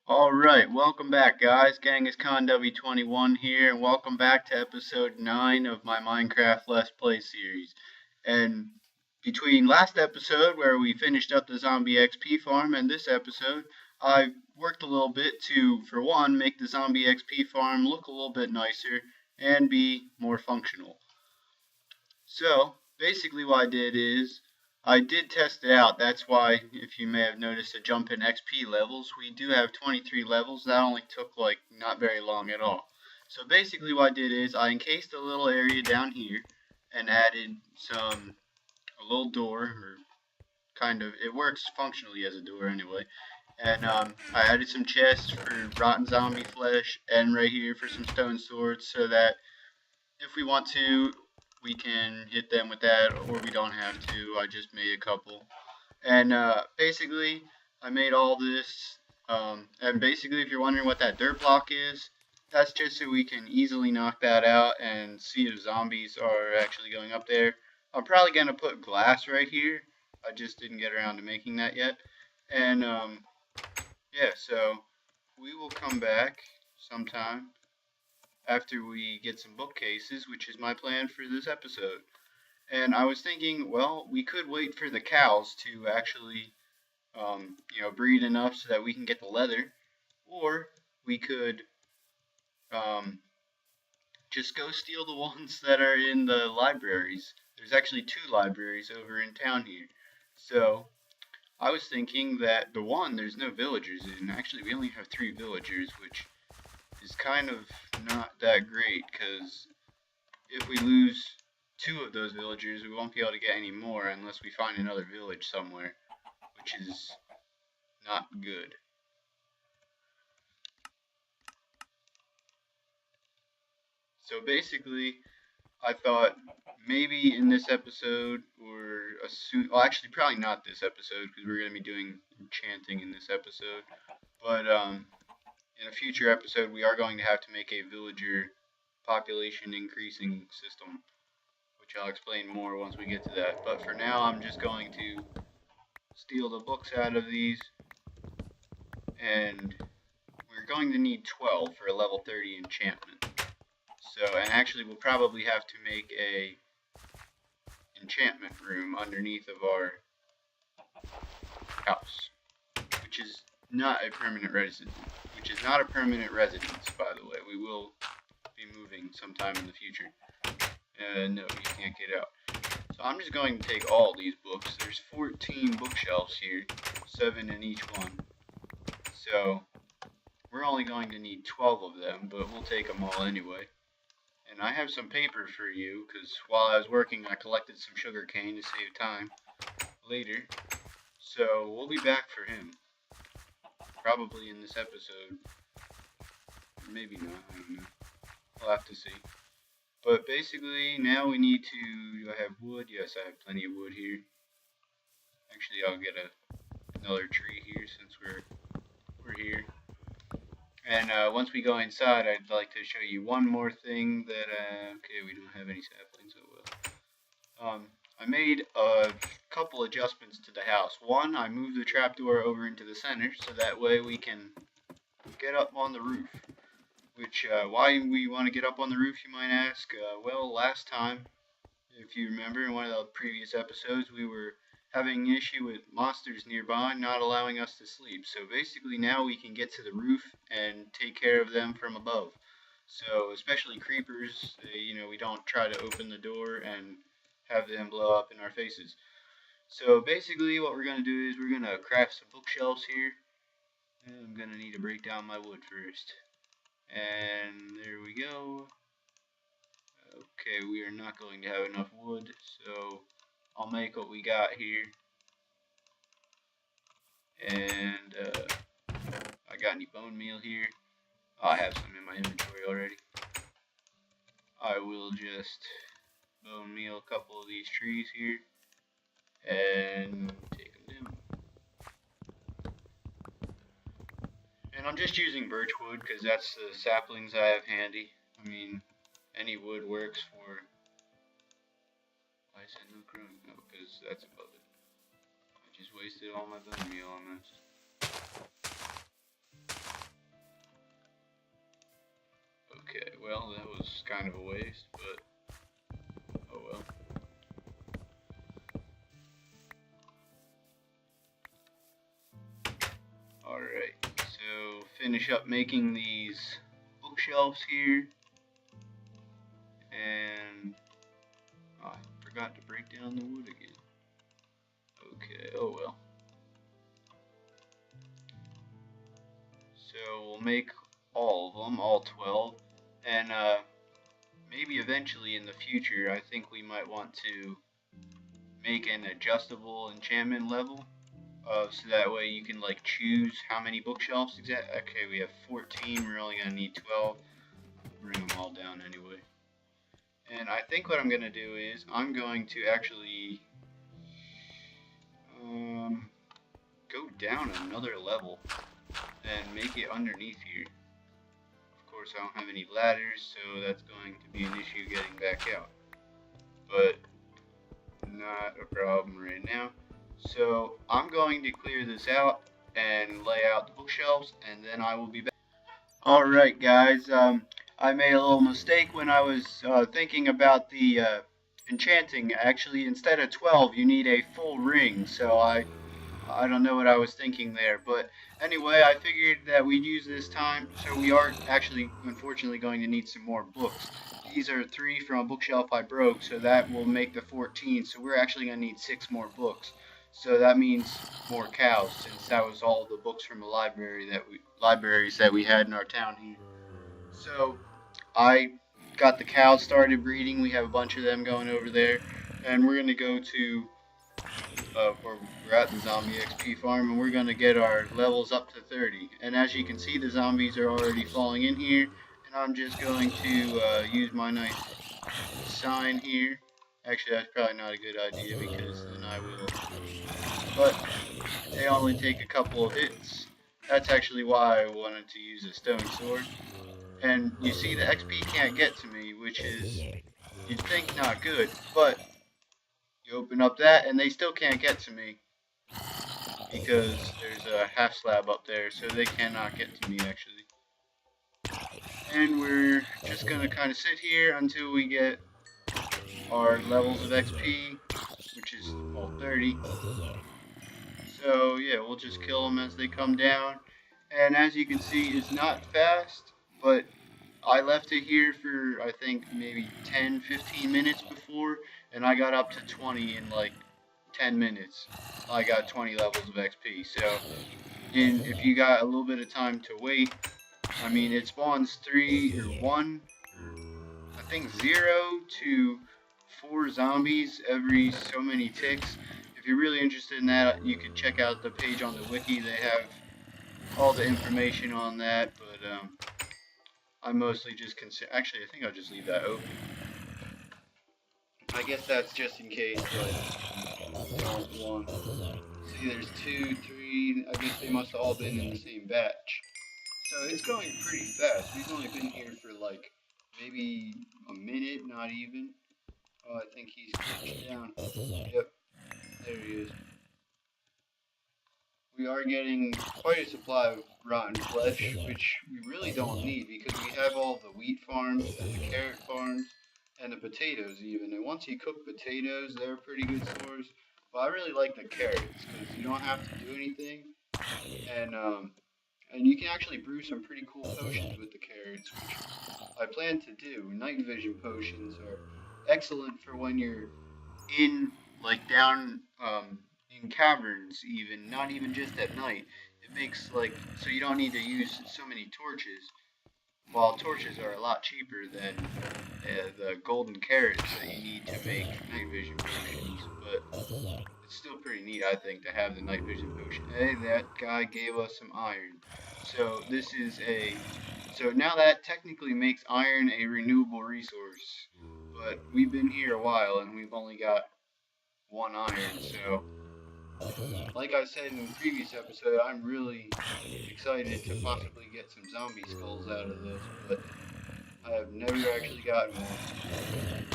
Alright, welcome back guys. Genghis Khan W21 here, and welcome back to episode 9 of my Minecraft Let's Play series. And between last episode, where we finished up the zombie XP farm, and this episode, I worked a little bit to, for one, make the zombie XP farm look a little bit nicer and be more functional. So, basically what I did is, I did test it out. That's why, if you may have noticed a jump in XP levels, we do have 23 levels. That only took like not very long at all. So basically what I did is I encased a little area down here and added a little door, or kind of, it works functionally as a door anyway. And I added some chests for rotten zombie flesh, and right here for some stone swords, so that if we want to, we can hit them with that, or we don't have to. I just made a couple. And basically, I made all this. And basically, if you're wondering what that dirt block is, that's just so we can easily knock that out and see if zombies are actually going up there. I'm probably going to put glass right here. I just didn't get around to making that yet. And yeah, so we will come back sometime after we get some bookcases, which is my plan for this episode. And I was thinking, well, we could wait for the cows to actually, breed enough so that we can get the leather, or we could um, just go steal the ones that are in the libraries. There's actually 2 libraries over in town here. So I was thinking that the one there's no villagers in. Actually, we only have 3 villagers, which is kind of not that great, because if we lose 2 of those villagers, we won't be able to get any more unless we find another village somewhere, which is not good. So basically, I thought maybe in this episode, or well, actually probably not this episode, because we're going to be doing enchanting in this episode, but in a future episode, we are going to have to make a villager population increasing system, which I'll explain more once we get to that. But for now, I'm just going to steal the books out of these, and we're going to need 12 for a level 30 enchantment. So, and actually we'll probably have to make a enchantment room underneath of our house, which is not a permanent residence. By the way. We will be moving sometime in the future. No, you can't get out. So I'm just going to take all these books. There's 14 bookshelves here, 7 in each one. So we're only going to need 12 of them, but we'll take them all anyway. And I have some paper for you, because while I was working, I collected some sugar cane to save time later. So we'll be back for him. Probably in this episode. Maybe not, I don't know. We'll have to see. But basically, now we need to... Do I have wood? Yes, I have plenty of wood here. Actually, I'll get another tree here since we're here. And once we go inside, I'd like to show you one more thing that, okay, we don't have any saplings, oh well. I made a couple adjustments to the house. One, I moved the trapdoor over into the center, so that way we can get up on the roof. Which, why we want to get up on the roof, you might ask? Well, last time, if you remember, in one of the previous episodes, we were having an issue with monsters nearby not allowing us to sleep. So basically now we can get to the roof and take care of them from above. So especially creepers, we don't try to open the door and have them blow up in our faces. So basically what we're going to do is we're going to craft some bookshelves here. And I'm going to need to break down my wood first. And there we go. Okay, we are not going to have enough wood, so I'll make what we got here. And I got any bone meal here? Oh, I have some in my inventory already. I will just bone meal a couple of these trees here and take them down. And I'm just using birch wood because that's the saplings I have handy. I mean, any wood works for... Why is it not growing? No, because that's above it. I just wasted all my bone meal on this. was kind of a waste, but oh well. Alright, so finish up making these bookshelves here. And I forgot to break down the wood again. Okay, oh well. So we'll make all of them, all 12. And maybe eventually in the future, I think we might want to make an adjustable enchantment level. So that way you can like choose how many bookshelves exactly. Okay, we have 14, we're only going to need 12. Bring them all down anyway. And I think what I'm going to do is I'm going to actually go down another level and make it underneath here. Of course, I don't have any ladders, so that's going to be an issue getting back out. But not a problem right now. So I'm going to clear this out and lay out the bookshelves, and then I will be back. Alright guys, I made a little mistake when I was thinking about the enchanting. Actually, instead of 12, you need a full ring, so I don't know what I was thinking there. But anyway, I figured that we'd use this time, so we are actually, unfortunately, going to need some more books. These are 3 from a bookshelf I broke, so that will make the 14, so we're actually going to need 6 more books. So that means more cows, since that was all the books from the libraries that we had in our town here. So I got the cows started breeding. We have a bunch of them going over there, and we're gonna go to we're at the zombie XP farm, and we're gonna get our levels up to 30. And as you can see, the zombies are already falling in here, and I'm just going to use my nice sign here. Actually, that's probably not a good idea because then I will. But they only take a couple of hits. That's actually why I wanted to use a stone sword. And you see the XP can't get to me, which is, you'd think not good, but you open up that and they still can't get to me because there's a half slab up there, so they cannot get to me actually. And we're just going to kind of sit here until we get our levels of XP, which is all 30. So yeah, we'll just kill them as they come down. And as you can see, it's not fast, but I left it here for I think maybe 10-15 minutes before, and I got up to 20 in like 10 minutes. I got 20 levels of XP. So if you got a little bit of time to wait, I mean it spawns 3 or 1, I think 0 to 4 zombies every so many ticks. If you're really interested in that, you can check out the page on the wiki. They have all the information on that, but I mostly just consider. Actually, I think I'll just leave that open. I guess that's just in case, but don't want. See, there's 2, 3. I guess they must have all been in the same batch. So it's going pretty fast. We've only been here for like maybe a minute, not even. Oh, I think he's touched down. Yep, there he is. We are getting quite a supply of rotten flesh, which we really don't need because we have all the wheat farms and the carrot farms and the potatoes even. And once you cook potatoes, they're pretty good source. But I really like the carrots because you don't have to do anything, and you can actually brew some pretty cool potions with the carrots, which I plan to do. Night vision potions are excellent for when you're in like down in caverns, even not even just at night. It makes like so you don't need to use so many torches. While torches are a lot cheaper than the golden carrots that you need to make night vision potions, but it's still pretty neat, I think, to have the night vision potion. Hey, that guy gave us some iron. So this is so now that technically makes iron a renewable resource, but we've been here a while and we've only got 1 iron, so like I said in the previous episode, I'm really excited to possibly get some zombie skulls out of this, but I have never actually gotten one.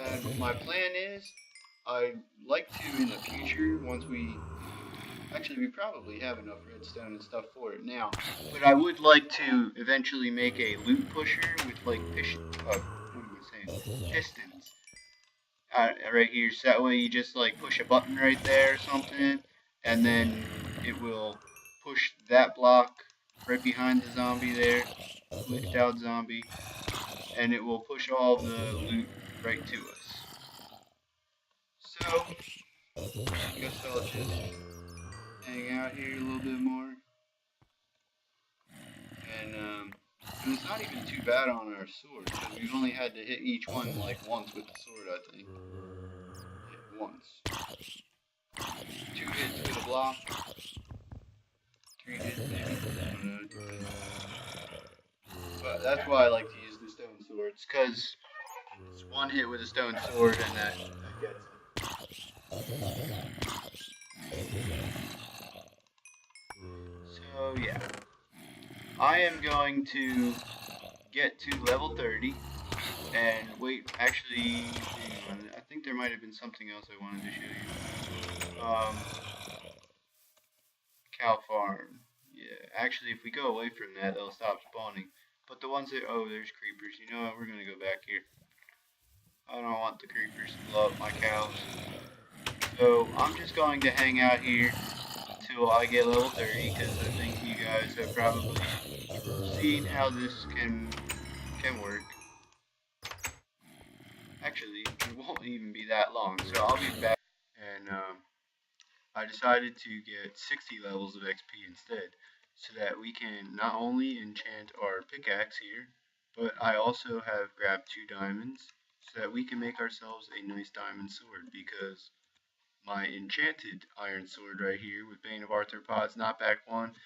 And my plan is, I'd like to in the future, once we Actually, we probably have enough redstone and stuff for it now. But I would like to eventually make a loot pusher with like what am I saying? Pistons. Right here, so that way you just like push a button right there or something, and then it will push that block right behind the zombie there, glitched out zombie, and it will push all the loot right to us. So, I guess I'll just hang out here a little bit more, and it's not even too bad on our sword, because we've only had to hit each one like once with the sword, I think. Hit once. 2 hits with a block, 3 hits maybe, I don't know, it depends. But that's why I like to use the stone swords, because it's 1 hit with a stone sword and that gets it. So yeah, I am going to get to level 30 and wait, actually, hang on, I think there might have been something else I wanted to show you. Cow farm. Yeah, actually, if we go away from that, they'll stop spawning. But the ones that, oh, there's creepers. You know what, we're gonna go back here. I don't want the creepers to blow up my cows. So I'm just going to hang out here until I get level 30, because I think you guys have probably seen how this can work. Actually, it won't even be that long, so I'll be back. And I decided to get 60 levels of XP instead, so that we can not only enchant our pickaxe here, but I also have grabbed 2 diamonds, so that we can make ourselves a nice diamond sword, because my enchanted iron sword right here with Bane of Arthropods knockback 1.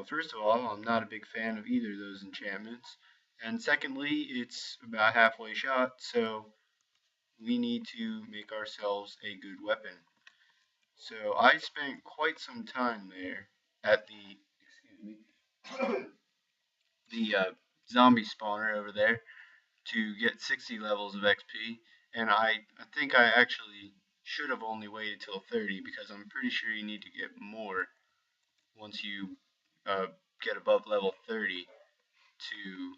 First of all, I'm not a big fan of either of those enchantments. And secondly, it's about halfway shot, so we need to make ourselves a good weapon. So I spent quite some time there at the zombie spawner over there to get 60 levels of XP, and I think I actually should have only waited till 30, because I'm pretty sure you need to get more once you uh, get above level 30 to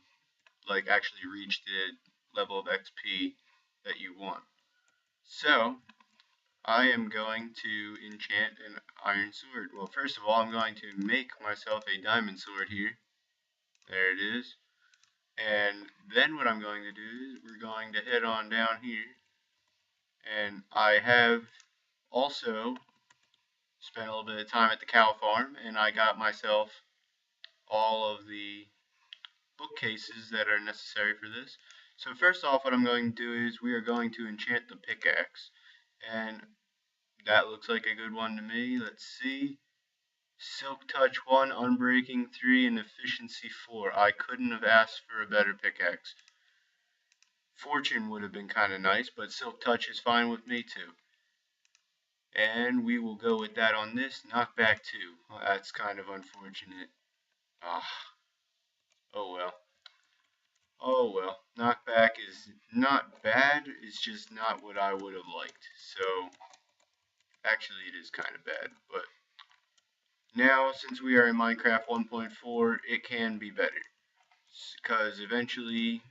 like actually reach the level of XP that you want. So I am going to enchant an iron sword. Well, first of all, I'm going to make myself a diamond sword here. There it is. And then what I'm going to do is we're going to head on down here. And I have also spent a little bit of time at the cow farm, and I got myself all of the bookcases that are necessary for this. So first off, what I'm going to do is we are going to enchant the pickaxe. And that looks like a good one to me. Let's see. Silk Touch 1, Unbreaking 3, and Efficiency 4. I couldn't have asked for a better pickaxe. Fortune would have been kind of nice, but Silk Touch is fine with me too. And we will go with that on this. Knockback 2. Well, that's kind of unfortunate. Ah. Oh well. Oh well. Knockback is not bad. It's just not what I would have liked. So, actually it is kind of bad. But now, since we are in Minecraft 1.4, it can be better. Because eventually,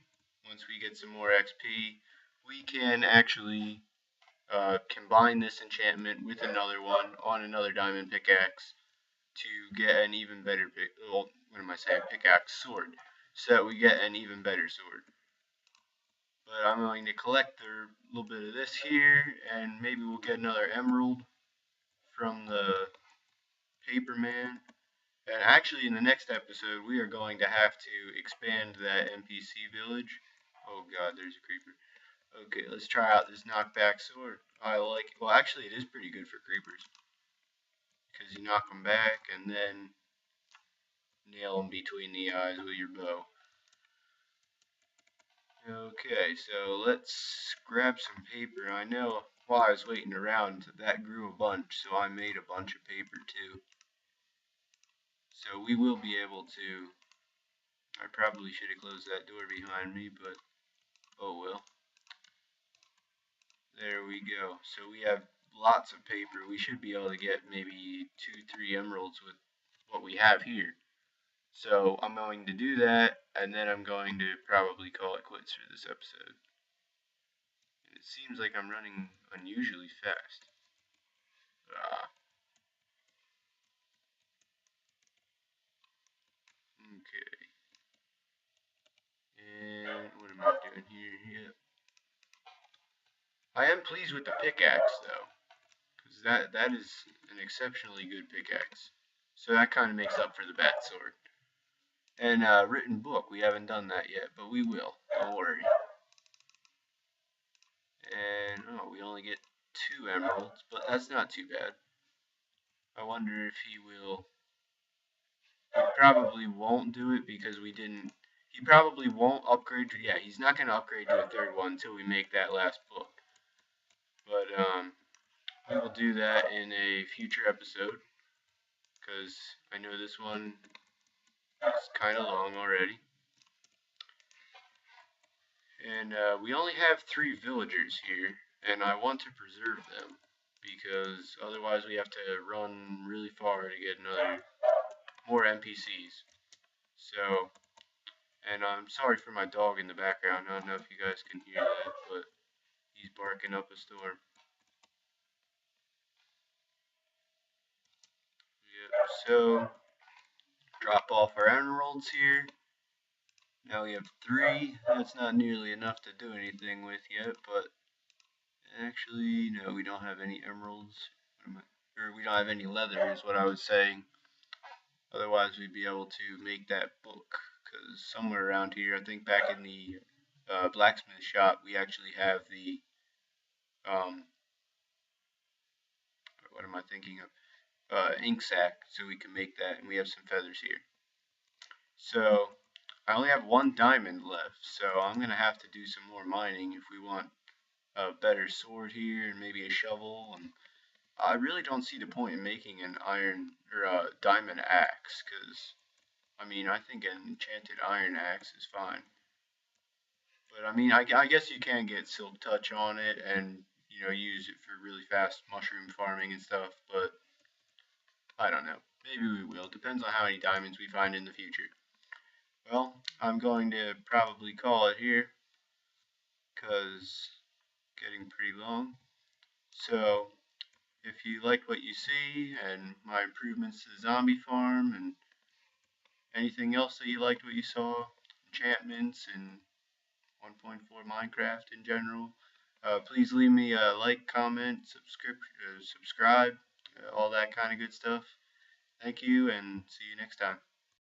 once we get some more XP, we can actually combine this enchantment with another one on another diamond pickaxe to get an even better pickaxe sword, so that we get an even better sword. But I'm going to collect a little bit of this here, and maybe we'll get another emerald from the paper man. And actually, in the next episode, we are going to have to expand that NPC village. Oh god, there's a creeper. Okay, let's try out this knockback sword. I like it. Well, actually, it is pretty good for creepers, because you knock them back and then nail them between the eyes with your bow. Okay, so let's grab some paper. I know while I was waiting around, that grew a bunch, so I made a bunch of paper too. So we will be able to. I probably should have closed that door behind me, but oh well. There we go. So we have lots of paper. We should be able to get maybe 2, 3 emeralds with what we have here. So I'm going to do that, and then I'm going to probably call it quits for this episode. And it seems like I'm running unusually fast. Okay. And what am I doing here? Yep. I am pleased with the pickaxe though, because that is an exceptionally good pickaxe. So that kind of makes up for the bat sword. And written book, we haven't done that yet, but we will. Don't worry. And oh, we only get 2 emeralds, but that's not too bad. I wonder if he will. He probably won't do it because we didn't. He probably won't upgrade. Yeah, he's not going to upgrade to a 3rd one until we make that last book. But we will do that in a future episode because I know this one is kind of long already. And we only have 3 villagers here, and I want to preserve them because otherwise we have to run really far to get more NPCs. So, and I'm sorry for my dog in the background. I don't know if you guys can hear that, but he's barking up a storm. Yep. So, drop off our emeralds here. Now we have 3. That's not nearly enough to do anything with yet, but actually, no, we don't have any emeralds. Or we don't have any leather, is what I was saying. Otherwise, we'd be able to make that book. Because somewhere around here, I think back in the blacksmith shop, we actually have the what am I thinking of? Ink sac, so we can make that, and we have some feathers here. So I only have 1 diamond left, so I'm gonna have to do some more mining if we want a better sword here and maybe a shovel. And I really don't see the point in making an iron or a diamond axe, because I mean I think an enchanted iron axe is fine. But I mean I guess you can get silk touch on it and use it for really fast mushroom farming and stuff, but I don't know. Maybe we will. Depends on how many diamonds we find in the future. Well, I'm going to probably call it here because it's getting pretty long. So, if you like what you see and my improvements to the zombie farm and anything else that you liked what you saw, enchantments and 1.4 Minecraft in general, please leave me a like, comment, subscribe, all that kind of good stuff. Thank you, and see you next time.